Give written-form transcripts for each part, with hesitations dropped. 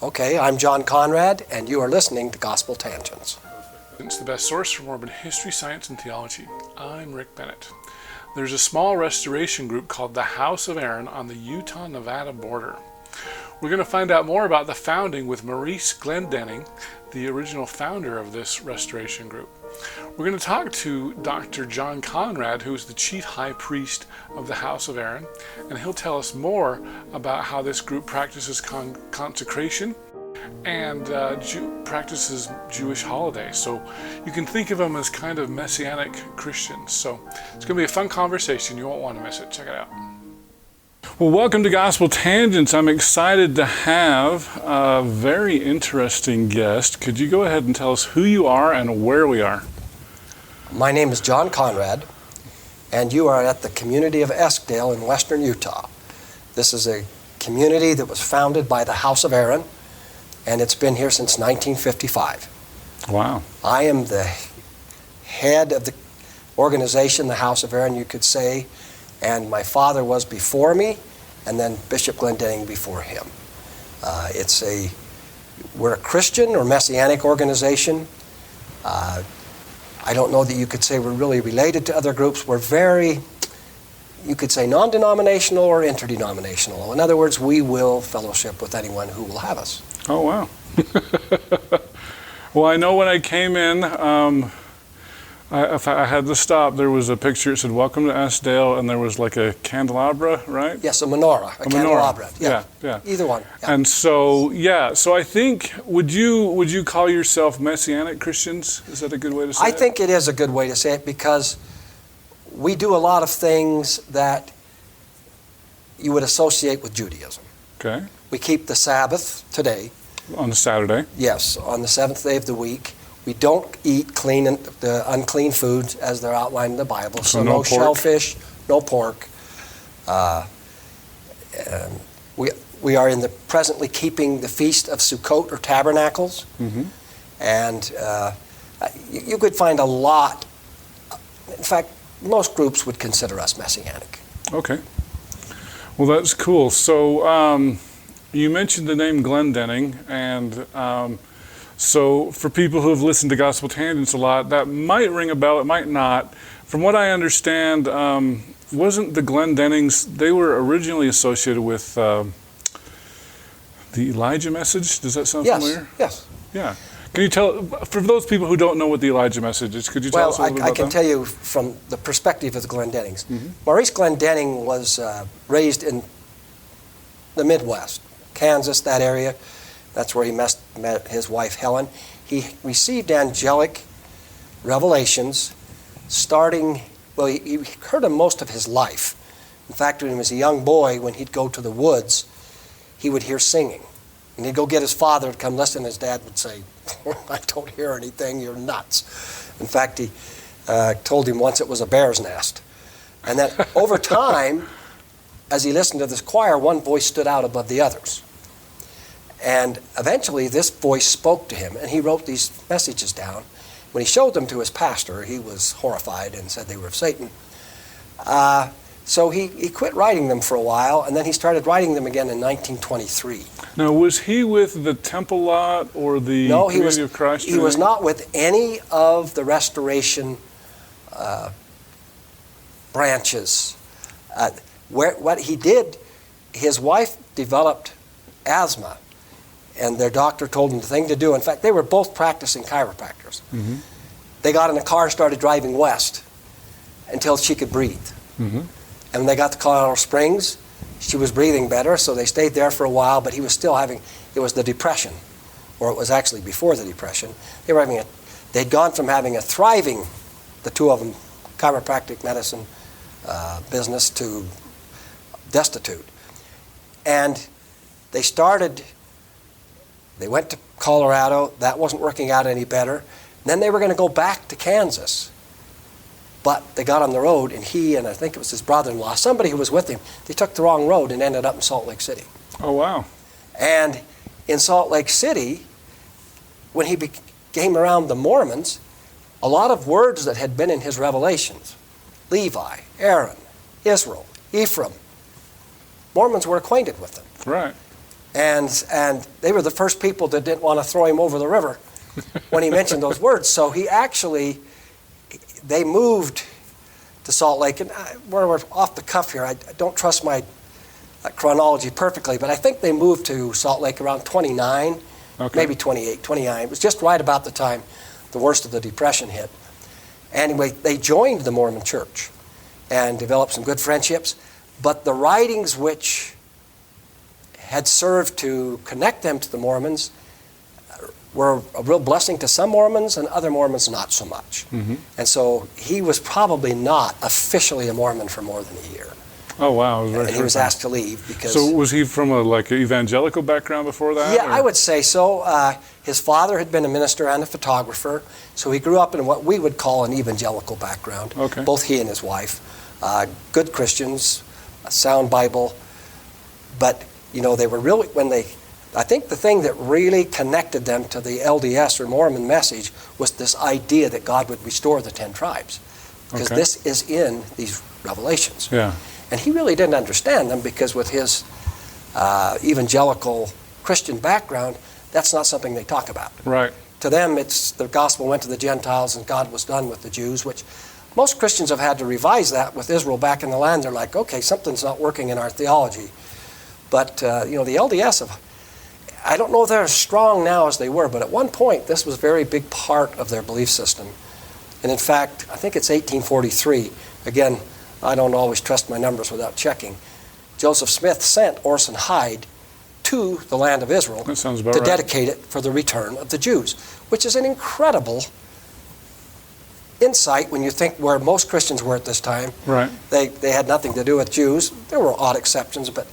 Okay, I'm John Conrad, and you are listening to Gospel Tangents. It's the best source for Mormon history, science, and theology. I'm Rick Bennett. There's a small restoration group called the House of Aaron on the Utah-Nevada border. We're going to find out more about the founding with Maurice Glendening, the original founder of this restoration group. We're going to talk to Dr. John Conrad, who is the chief high priest of the House of Aaron, and he'll tell us more about how this group practices consecration and practices Jewish holidays. So you can think of them as kind of Messianic Christians. So it's going to be a fun conversation. You won't want to miss it. Check it out. Well, welcome to Gospel Tangents. I'm excited to have a very interesting guest. Could you go ahead and tell us who you are and where we are? My name is John Conrad, and you are at the community of Eskdale in western Utah. This is a community that was founded by the House of Aaron, and it's been here since 1955. Wow. I am the head of the organization, the House of Aaron, you could say, and my father was before me, and then Bishop Glendening before him. We're a Christian or Messianic organization. I don't know that you could say we're really related to other groups. We're very, you could say, non-denominational or interdenominational. In other words, we will fellowship with anyone who will have us. Oh, wow. Well, I know when I came in, if I had to stop, there was a picture, it said, "Welcome to Eskdale," and there was like a candelabra, right? Yes, a menorah, a candelabra. Yeah. Either one. Yeah. And so I think, would you call yourself Messianic Christians? Is that a good way to say it? I think it is a good way to say it because we do a lot of things that you would associate with Judaism. Okay. We keep the Sabbath today. On Saturday? Yes, on the seventh day of the week. We don't eat the unclean foods as they're outlined in the Bible. So no shellfish, no pork. We are presently keeping the Feast of Sukkot or Tabernacles. Mm-hmm. And you could find a lot. In fact, most groups would consider us Messianic. Okay. Well, that's cool. So you mentioned the name Glendening, and so for people who have listened to Gospel Tangents a lot, that might ring a bell, it might not. From what I understand, wasn't the Glendenings, they were originally associated with the Elijah message? Does that sound familiar? Yes. Yeah. Can you tell, for those people who don't know what the Elijah message is, could you tell us a little bit about that? Well, I can tell you from the perspective of the Glendenings. Mm-hmm. Maurice Glendening was raised in the Midwest, Kansas, that area. That's where he met his wife, Helen. He received angelic revelations he heard them most of his life. In fact, when he was a young boy, when he'd go to the woods, he would hear singing. And he'd go get his father to come listen. His dad would say, "I don't hear anything, you're nuts." In fact, he told him once it was a bear's nest. And then over time, as he listened to this choir, one voice stood out above the others. And eventually this voice spoke to him, and he wrote these messages down. When he showed them to his pastor, he was horrified and said they were of Satan. So he quit writing them for a while, and then he started writing them again in 1923. Now, was he with the Temple Lot or the Community of Christ? He was not with any of the restoration branches. What he did, his wife developed asthma, and their doctor told them the thing to do. In fact, they were both practicing chiropractors. Mm-hmm. They got in a car and started driving west until she could breathe. Mm-hmm. And when they got to Colorado Springs, she was breathing better, so they stayed there for a while, but he was still it was the Depression, or it was actually before the Depression. They'd gone from having a thriving, the two of them, chiropractic medicine business to destitute. And they went to Colorado. That wasn't working out any better. And then they were going to go back to Kansas. But they got on the road, and he and I think it was his brother-in-law, somebody who was with him, they took the wrong road and ended up in Salt Lake City. Oh, wow. And in Salt Lake City, when he came around the Mormons, a lot of words that had been in his revelations, Levi, Aaron, Israel, Ephraim, Mormons were acquainted with them. Right. And they were the first people that didn't want to throw him over the river when he mentioned those words. So they moved to Salt Lake. And we're off the cuff here. I don't trust my chronology perfectly, but I think they moved to Salt Lake around 29, maybe 28, 29. It was just right about the time the worst of the Depression hit. Anyway, they joined the Mormon Church and developed some good friendships, but the writings which had served to connect them to the Mormons were a real blessing to some Mormons and other Mormons not so much. Mm-hmm. And so he was probably not officially a Mormon for more than a year. Oh, wow. And he was asked to leave because... So was he from an evangelical background before that? Yeah, or? I would say so. His father had been a minister and a photographer, so he grew up in what we would call an evangelical background. Okay. Both he and his wife. Good Christians, a sound Bible, but, they were really, I think the thing that really connected them to the LDS or Mormon message was this idea that God would restore the 10 tribes. Because this is in these revelations. Yeah. And he really didn't understand them because with his evangelical Christian background, that's not something they talk about. Right. To them, it's the gospel went to the Gentiles and God was done with the Jews, which most Christians have had to revise that with Israel back in the land. They're like, okay, something's not working in our theology. But, the LDS, I don't know if they're as strong now as they were, but at one point, this was a very big part of their belief system. And in fact, I think it's 1843. Again, I don't always trust my numbers without checking. Joseph Smith sent Orson Hyde to the land of Israel to dedicate it for the return of the Jews, which is an incredible insight when you think where most Christians were at this time. Right. They had nothing to do with Jews. There were odd exceptions, but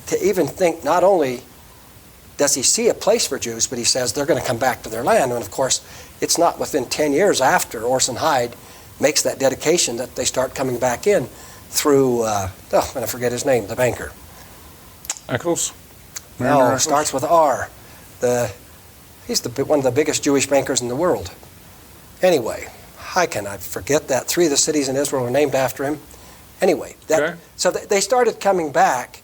to even think not only does he see a place for Jews, but he says they're going to come back to their land. And of course, it's not within 10 years after Orson Hyde makes that dedication that they start coming back in through, I'm going to forget his name, the banker. Eccles? No, it starts with R. He's one of the biggest Jewish bankers in the world. Anyway, how can I forget that? 3 of the cities in Israel are named after him. Anyway, so they started coming back,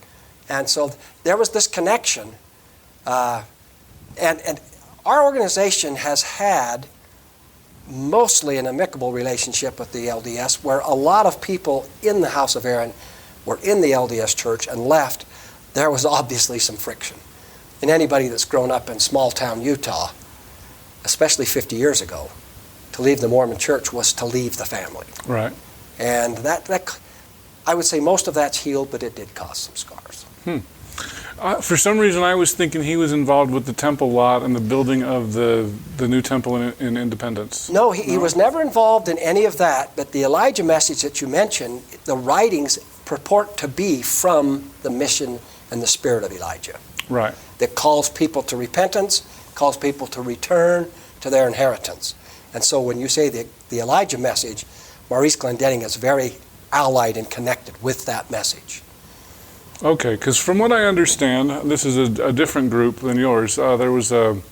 and so there was this connection. And our organization has had mostly an amicable relationship with the LDS, where a lot of people in the House of Aaron were in the LDS church and left. There was obviously some friction. And anybody that's grown up in small-town Utah, especially 50 years ago, to leave the Mormon church was to leave the family. Right. And that I would say most of that's healed, but it did cause some scars. For some reason, I was thinking he was involved with the temple lot and the building of the new temple in Independence. No, he was never involved in any of that, but the Elijah message that you mentioned, the writings purport to be from the mission and the spirit of Elijah. Right. That calls people to repentance, calls people to return to their inheritance. And so when you say the Elijah message, Maurice Glendenning is very allied and connected with that message. Okay, because from what I understand, this is a different group than yours. There was I'm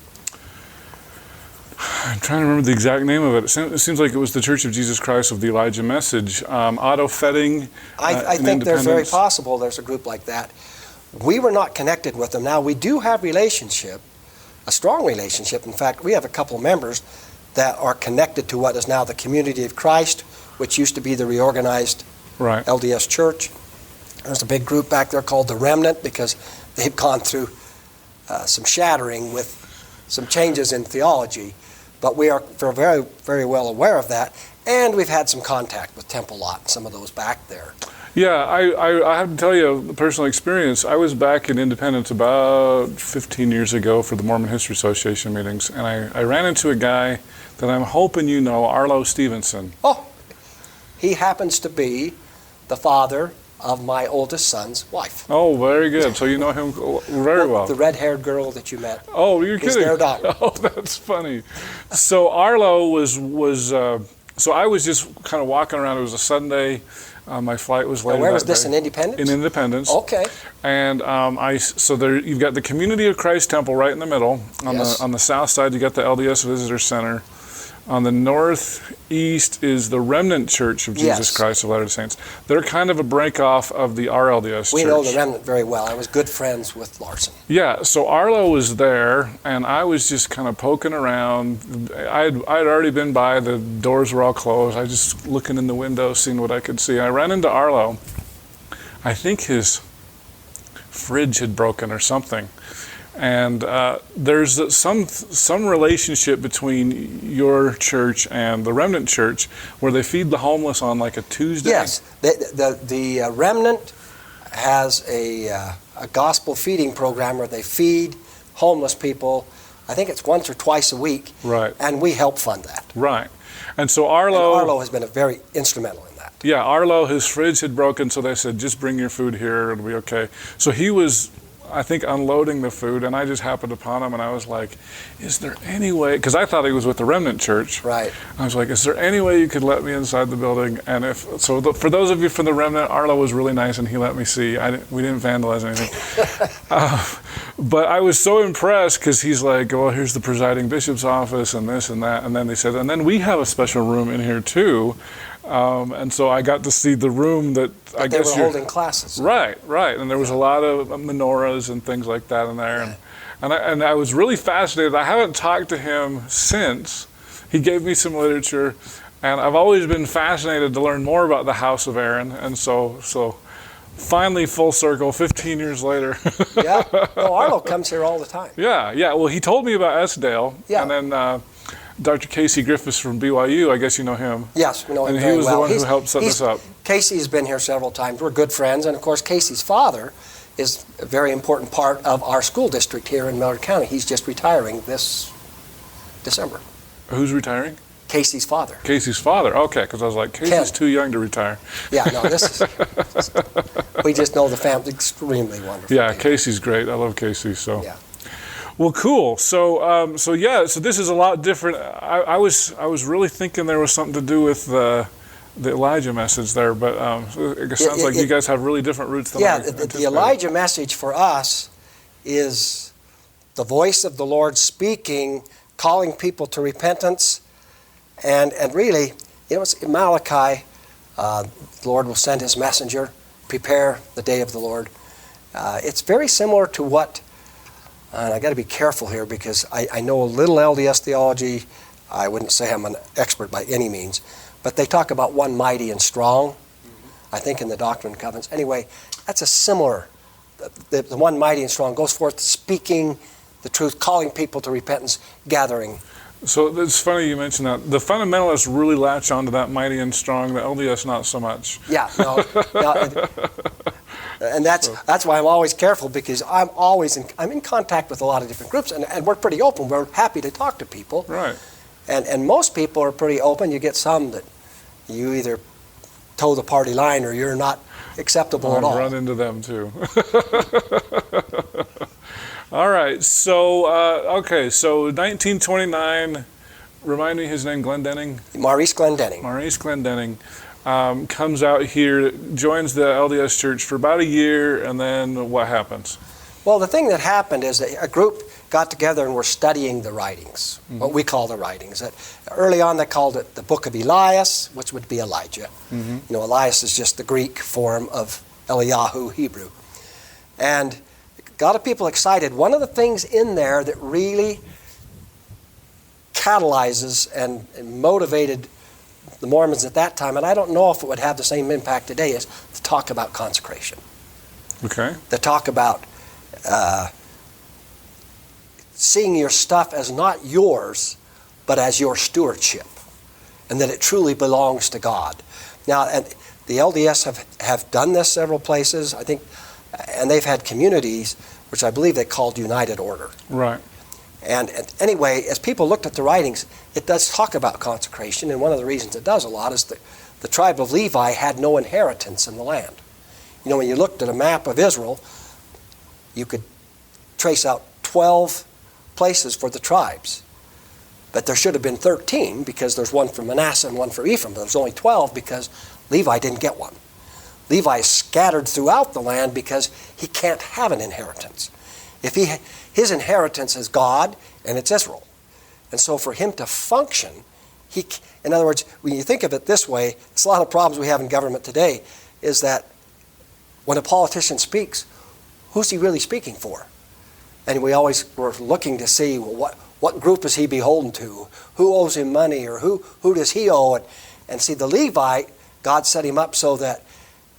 trying to remember the exact name of it. It seems like it was the Church of Jesus Christ of the Elijah Message. Otto Fetting. I think there's very possible there's a group like that. We were not connected with them. Now, we do have a strong relationship. In fact, we have a couple of members that are connected to what is now the Community of Christ, which used to be the reorganized LDS Church. There's a big group back there called the Remnant because they've gone through some shattering with some changes in theology. But we're very, very well aware of that. And we've had some contact with Temple Lot and some of those back there. Yeah, I have to tell you a personal experience. I was back in Independence about 15 years ago for the Mormon History Association meetings, and I ran into a guy that I'm hoping you know, Arlo Stevenson. Oh, he happens to be the father of my oldest son's wife. Oh, very good. So you know him very well. The red-haired girl that you met. Oh, you're kidding. Is their daughter. Oh, that's funny. So Arlo was so I was just kind of walking around. It was a Sunday. My flight was late. Where was this, in Independence? In Independence. Okay. And there you've got the Community of Christ Temple right in the middle. On the south side, you got the LDS Visitor Center. On the northeast is the Remnant Church of Jesus Yes. Christ of Latter-day Saints. They're kind of a break off of the RLDS We church. know the Remnant very well. I was good friends with Larson. Yeah, so Arlo was there, and I was just kind of poking around. I'd already been by, the doors were all closed. I was just looking in the window, seeing what I could see. I ran into Arlo. I think his fridge had broken or something. And there's some relationship between your church and the Remnant Church where they feed the homeless on like a Tuesday. Yes, the Remnant has a gospel feeding program where they feed homeless people. I think it's once or twice a week. Right. And we help fund that. Right. And so And Arlo has been very instrumental in that. Yeah, Arlo, his fridge had broken, so they said, just bring your food here, it'll be okay. So he was, I think, unloading the food, and I just happened upon him, and I was like, is there any way, because I thought he was with the Remnant Church. Right. I was like, is there any way you could let me inside the building? And for those of you from the Remnant, Arlo was really nice, and he let me see. We didn't vandalize anything. But I was so impressed, because he's like, well, here's the presiding bishop's office, and this and that, and then they said, and then we have a special room in here, too. And so I got to see the room that I They guess were holding classes. Right, and there was a lot of menorahs and things like that in there, and I was really fascinated. I haven't talked to him since. He gave me some literature, and I've always been fascinated to learn more about the House of Aaron, and so finally full circle, 15 years later. Yeah, no, Arlo comes here all the time. Yeah. Well, he told me about Esdale, Yeah. and then Dr. Casey Griffiths from BYU, I guess you know him. Yes, we know him And very he was well. the one who helped set this up. Casey's been here several times. We're good friends, and of course, Casey's father is a very important part of our school district here in Millard County. He's just retiring this December. Who's retiring? Casey's father. Casey's father. Okay, because I was like, Casey's Ken. too young to retire. Yeah, no, we just know the family extremely wonderful. Yeah, Casey's great. I love Casey. So. Yeah. Well, cool. So this is a lot different. I was really thinking there was something to do with the Elijah message there, but it sounds like you guys have really different roots than I anticipated. The Elijah message for us is the voice of the Lord speaking, calling people to repentance, and really, it's in Malachi, the Lord will send his messenger, prepare the day of the Lord. It's very similar to what, and I got to be careful here because I know a little LDS theology. I wouldn't say I'm an expert by any means, but they talk about one mighty and strong, I think in the Doctrine and Covenants. Anyway, that's a similar, the one mighty and strong goes forth speaking the truth, calling people to repentance, gathering. So it's funny you mentioned that. The fundamentalists really latch onto that mighty and strong, the LDS not so much. Yeah, no, and that's why I'm always careful, because I'm in contact with a lot of different groups, and we're pretty open. We're happy to talk to people. Right. And most people are pretty open. You get some that you either toe the party line or you're not acceptable at all. I've run into them too. All right, so 1929, remind me his name, Glendenning? Maurice Glendenning. Maurice Glendenning comes out here, joins the LDS Church for about a year, and then what happens? Well, the thing that happened is that a group got together and were studying the writings, what we call the writings. Early on, they called it the Book of Elias, which would be Elijah. Mm-hmm. Elias is just the Greek form of Eliyahu, Hebrew. And got of people excited. One of the things in there that really catalyzes and motivated the Mormons at that time, and I don't know if it would have the same impact today, is to talk about consecration. Okay. To talk about seeing your stuff as not yours, but as your stewardship, and that it truly belongs to God. Now, and the LDS have done this several places, I think, and they've had communities, which I believe they called United Order. Right. And anyway, as people looked at the writings, it does talk about consecration, and one of the reasons it does a lot is that the tribe of Levi had no inheritance in the land. When you looked at a map of Israel, you could trace out 12 places for the tribes. But there should have been 13 because there's one for Manasseh and one for Ephraim. But there's only 12 because Levi didn't get one. Levi is scattered throughout the land because he can't have an inheritance. His inheritance is God and it's Israel. And so for him to function, In other words, when you think of it this way, it's a lot of problems we have in government today, is that when a politician speaks, who's he really speaking for? And we always were looking to see, well, what group is he beholden to? Who owes him money, or who does he owe? And see, the Levite, God set him up so that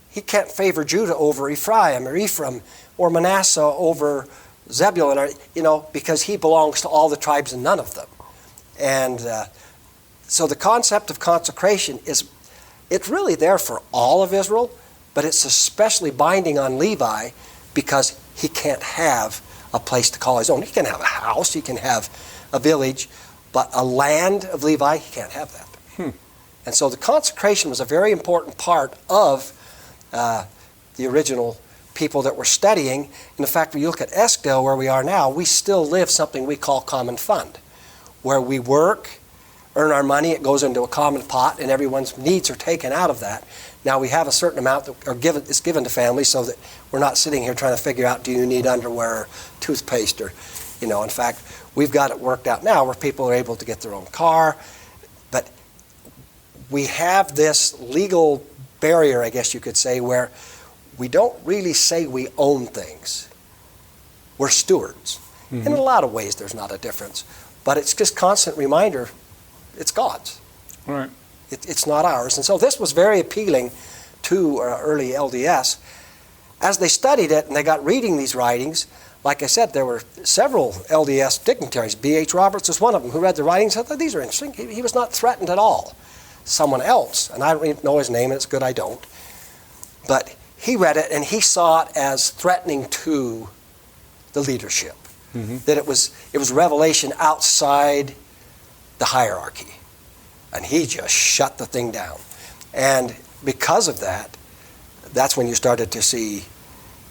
he can't favor Judah over Ephraim, or Manasseh over Zebulun, or, because he belongs to all the tribes and none of them. And so the concept of consecration it's really there for all of Israel, but it's especially binding on Levi because he can't have a place to call his own. He can have a house, he can have a village, but a land of Levi, he can't have that. And so the consecration was a very important part of the original people that were studying. And in fact, when you look at Eskdale, where we are now, we still live something we call common fund, where we work, earn our money, it goes into a common pot, and everyone's needs are taken out of that. Now we have a certain amount that is given to families, so that we're not sitting here trying to figure out, do you need underwear or toothpaste, or, in fact, we've got it worked out now where people are able to get their own car. But we have this legal barrier, I guess you could say, where we don't really say we own things. We're stewards. In a lot of ways there's not a difference, but it's just constant reminder, it's God's. Right. It's not ours. And so this was very appealing to early LDS. As they studied it and they got reading these writings, like I said, there were several LDS dignitaries. B.H. Roberts was one of them who read the writings and thought, these are interesting. He was not threatened at all. Someone else, and I don't even know his name, and it's good I don't, but he read it and he saw it as threatening to the leadership. That it was revelation outside the hierarchy. And he just shut the thing down. And because of that, that's when you started to see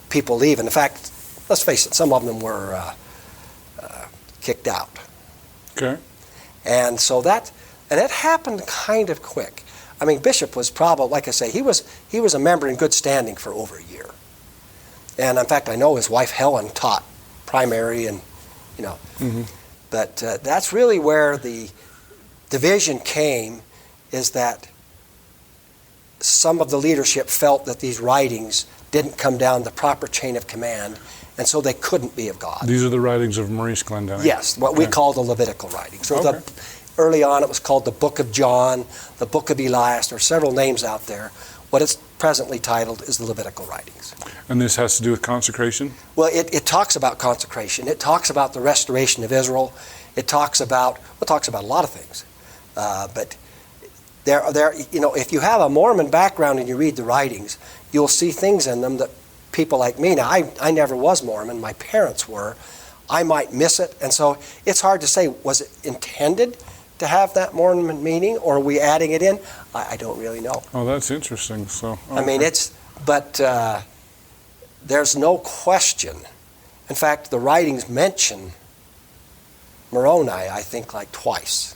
people leave. And in fact, let's face it, some of them were kicked out. Okay. And so it happened kind of quick. I mean, Bishop was probably, like I say, he was a member in good standing for over a year. And in fact, I know his wife Helen taught primary, and but that's really where the division came, is that some of the leadership felt that these writings didn't come down the proper chain of command, and so they couldn't be of God. These are the writings of Maurice Glendenning? Yes, what we call the Levitical writings. So early on it was called the Book of John, the Book of Elias. There are several names out there. What it's presently titled is the Levitical writings. And this has to do with consecration? Well, it talks about consecration. It talks about the restoration of Israel. It talks about a lot of things. But if you have a Mormon background and you read the writings, you'll see things in them that people like me, now I never was Mormon, my parents were, I might miss it, and so it's hard to say, was it intended to have that Mormon meaning, or are we adding it in? I don't really know. Oh, that's interesting. So I mean, there's no question. In fact, the writings mention Moroni, I think, like twice.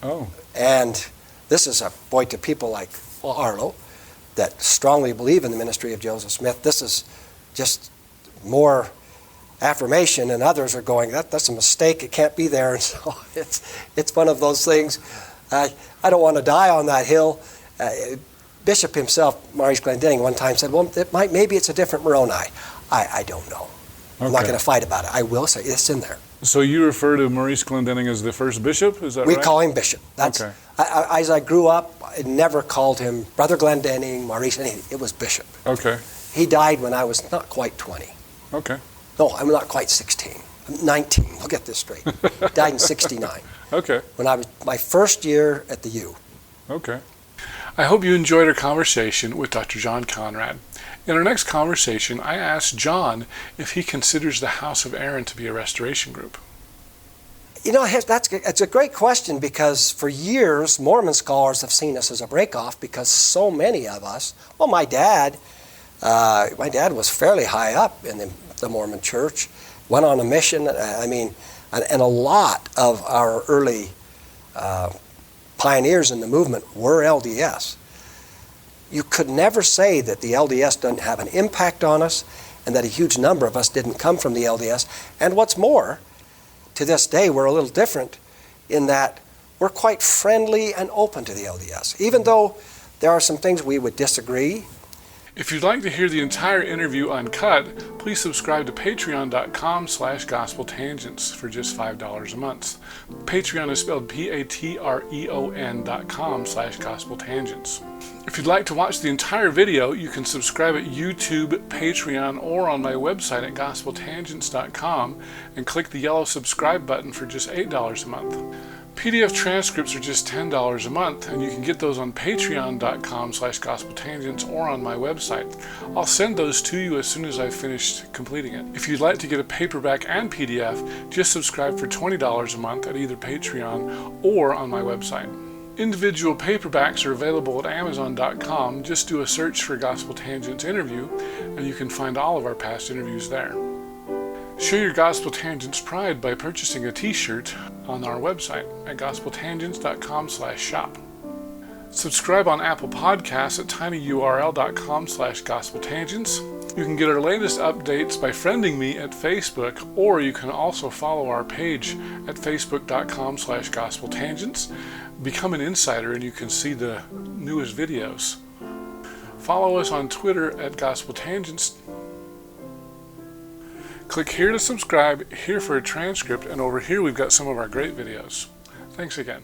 Oh. And this is to people like Arlo that strongly believe in the ministry of Joseph Smith. This is just more affirmation, and others are going, that's a mistake, it can't be there. And so it's one of those things. I don't want to die on that hill. Bishop himself, Maurice Glendenning, one time said, well, maybe it's a different Moroni. I don't know. I'm not going to fight about it. I will say it's in there. So you refer to Maurice Glendenning as the first bishop? Is that right? We call him Bishop. Okay. As I grew up, I never called him Brother Glendenning, Maurice, anything. It was Bishop. Okay. He died when I was not quite 20. Okay. No, I'm not quite 16. I'm 19. I'll get this straight. Died in 69. Okay. When I was my first year at the U. Okay. I hope you enjoyed our conversation with Dr. John Conrad. In our next conversation, I asked John if he considers the House of Aaron to be a restoration group. It's a great question, because for years, Mormon scholars have seen us as a breakoff, because so many of us, well, my dad was fairly high up in the Mormon church, went on a mission, and a lot of our early pioneers in the movement were LDS. You could never say that the LDS doesn't have an impact on us, and that a huge number of us didn't come from the LDS. And what's more, to this day, we're a little different in that we're quite friendly and open to the LDS, even though there are some things we would disagree. If you'd like to hear the entire interview uncut, please subscribe to patreon.com/GospelTangents for just $5 a month. Patreon is spelled patreon.com/GospelTangents. If you'd like to watch the entire video, you can subscribe at YouTube, Patreon, or on my website at GospelTangents.com and click the yellow subscribe button for just $8 a month. PDF transcripts are just $10 a month, and you can get those on patreon.com/GospelTangents or on my website. I'll send those to you as soon as I've finished completing it. If you'd like to get a paperback and PDF, just subscribe for $20 a month at either Patreon or on my website. Individual paperbacks are available at Amazon.com. Just do a search for Gospel Tangents interview, and you can find all of our past interviews there. Show your Gospel Tangents pride by purchasing a t-shirt on our website at GospelTangents.com/shop. Subscribe on Apple Podcasts at tinyurl.com/GospelTangents. You can get our latest updates by friending me at Facebook, or you can also follow our page at Facebook.com/GospelTangents. Become an insider and you can see the newest videos. Follow us on Twitter at GospelTangents. Click here to subscribe, here for a transcript, and over here we've got some of our great videos. Thanks again.